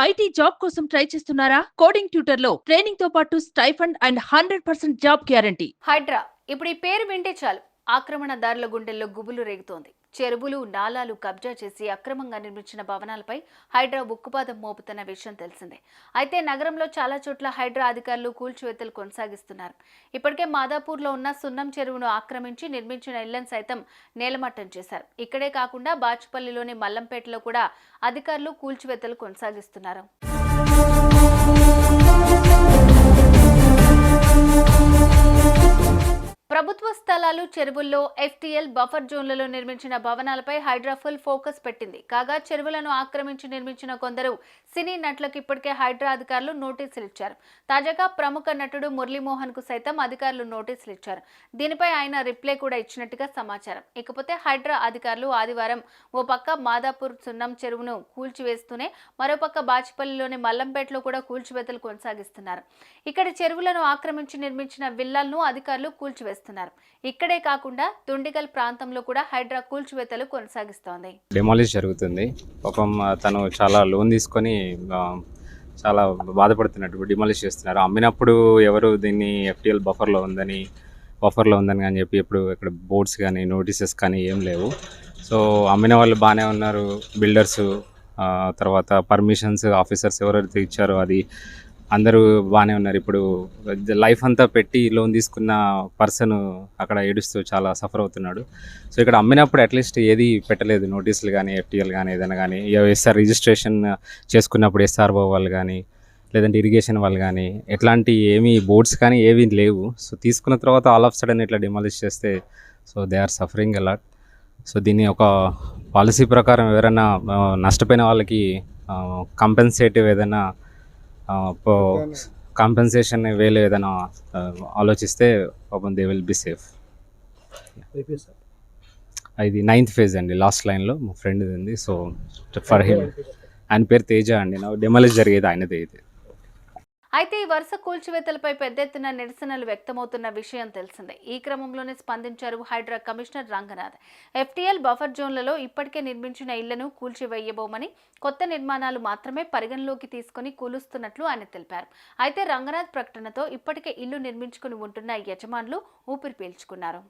IT job కోసం try చేస్తున్నారా? Coding tutor లో ట్రైనింగ్ తో పాటు stipend and 100% job guarantee. Hydraa ఇప్పుడు ఈ పేరు వింటే చాలు ఆక్రమణదారుల గుండెల్లో గుబులు రేగుతోంది. చెరువులు, నాలాలు కబ్జా చేసి అక్రమంగా నిర్మించిన భవనాలపై హైడ్రా ఉక్కుపాదం మోపుతున్న విషయం తెలిసిందే. అయితే నగరంలో చాలా చోట్ల హైడ్రా అధికారులు కూల్చివేతలు కొనసాగిస్తున్నారు. ఇప్పటికే మాదాపూర్లో ఉన్న సున్నం చెరువును ఆక్రమించి నిర్మించిన ఇళ్లను సైతం నేలమట్టం చేశారు. ఇక్కడే కాకుండా బాచుపల్లిలోని మల్లంపేటలో కూడా అధికారులు కూల్చివేతలు కొనసాగిస్తున్నారు. ప్రభుత్వ స్థలాలు, చెరువుల్లో ఎఫ్టీఎల్ బఫర్ జోన్లలో నిర్మించిన భవనాలపై హైడ్రా ఫుల్ ఫోకస్ పెట్టింది. కాగా చెరువులను ఆక్రమించి నిర్మించిన కొందరు సినీ నటులకు ఇప్పటికే హైడ్రా అధికారులు నోటీసులు ఇచ్చారు. తాజాగా ప్రముఖ నటుడు మురళీమోహన్ కు సైతం అధికారులు నోటీసులు ఇచ్చారు. దీనిపై ఆయన రిప్లై కూడా ఇచ్చినట్టుగా సమాచారం. ఇకపోతే హైడ్రా అధికారులు ఆదివారం ఓ పక్క మాదాపూర్ సున్నం చెరువును కూల్చివేస్తూనే మరోపక్క బాచిపల్లిలోని మల్లంపేటలో కూడా కూల్చివేతలు కొనసాగిస్తున్నారు. ఇక్కడ చెరువులను ఆక్రమించి నిర్మించిన విల్లాలను అధికారులు కూల్చివేస్తున్నారు. ఇక్కడే కాకుండా దుండిగల్ ప్రాంతంలో కూడా హైడ్రా కూల్చివేతలు కొనసాగిస్తోంది. డెమాలిష్ జరుగుతుంది. పాపం తను చాలా లోన్ తీసుకొని చాలా బాధపడుతున్నట్టు డిమాలిష్ చేస్తున్నారు. అమ్మినప్పుడు ఎవరు దీన్ని ఎఫ్టీఎల్ బఫర్లో ఉందని కానీ చెప్పి ఎప్పుడు ఇక్కడ బోర్డ్స్ కానీ నోటీసెస్ కానీ ఏం లేవు. సో అమ్మిన వాళ్ళు బాగానే ఉన్నారు. బిల్డర్స్ తర్వాత పర్మిషన్స్ ఆఫీసర్స్ ఎవరైతే ఇచ్చారో అది అందరూ బాగానే ఉన్నారు. ఇప్పుడు లైఫ్ అంతా పెట్టి లోన్ తీసుకున్న పర్సన్ అక్కడ ఏడుస్తూ చాలా సఫర్ అవుతున్నాడు. సో ఇక్కడ అమ్మినప్పుడు అట్లీస్ట్ ఏది పెట్టలేదు, నోటీసులు కానీ ఎఫ్టీఎల్ కానీ ఏదైనా కానీ ఎస్ఆర్ రిజిస్ట్రేషన్ చేసుకున్నప్పుడు ఎస్ఆర్ఓ వాళ్ళు కానీ లేదంటే ఇరిగేషన్ వాళ్ళు కానీ ఎట్లాంటి ఏమీ బోర్డ్స్ కానీ ఏమీ లేవు. సో తీసుకున్న తర్వాత ఆల్ ఆఫ్ సడన్ ఇట్లా డిమాలిష్ చేస్తే so they are suffering a lot. So దీన్ని ఒక పాలసీ ప్రకారం ఎవరైనా నష్టపోయిన వాళ్ళకి కంపెన్సేటివ్ ఏదైనా కాంపెన్సేషన్ వేలు ఏదైనా ఆలోచిస్తే పాపం దే విల్ బి సేఫ్. ఇది 9th ఫేజ్ అండి, లాస్ట్ లైన్లో మా ఫ్రెండ్ ఉంది. సో ఫర్ హిమ్, ఆయన పేరు తేజ అండి. నా డెమాలిష్ జరిగేది ఆయనదే ఇది. అయితే ఈ వరుస కూల్చివేతలపై పెద్ద ఎత్తున నిరసనలు వ్యక్తమవుతున్న విషయం తెలిసిందే. ఈ క్రమంలోనే స్పందించారు Hydraa commissioner Ranganath. FTL buffer జోన్లలో ఇప్పటికే నిర్మించిన ఇళ్లను కూల్చివేయబోమని, కొత్త నిర్మాణాలు మాత్రమే పరిగణలోకి తీసుకుని కూలుస్తున్నట్లు ఆయన తెలిపారు. అయితే రంగనాథ్ ప్రకటనతో ఇప్పటికే ఇల్లు నిర్మించుకుని ఉంటున్న యజమానులు ఊపిరి పీల్చుకున్నారు.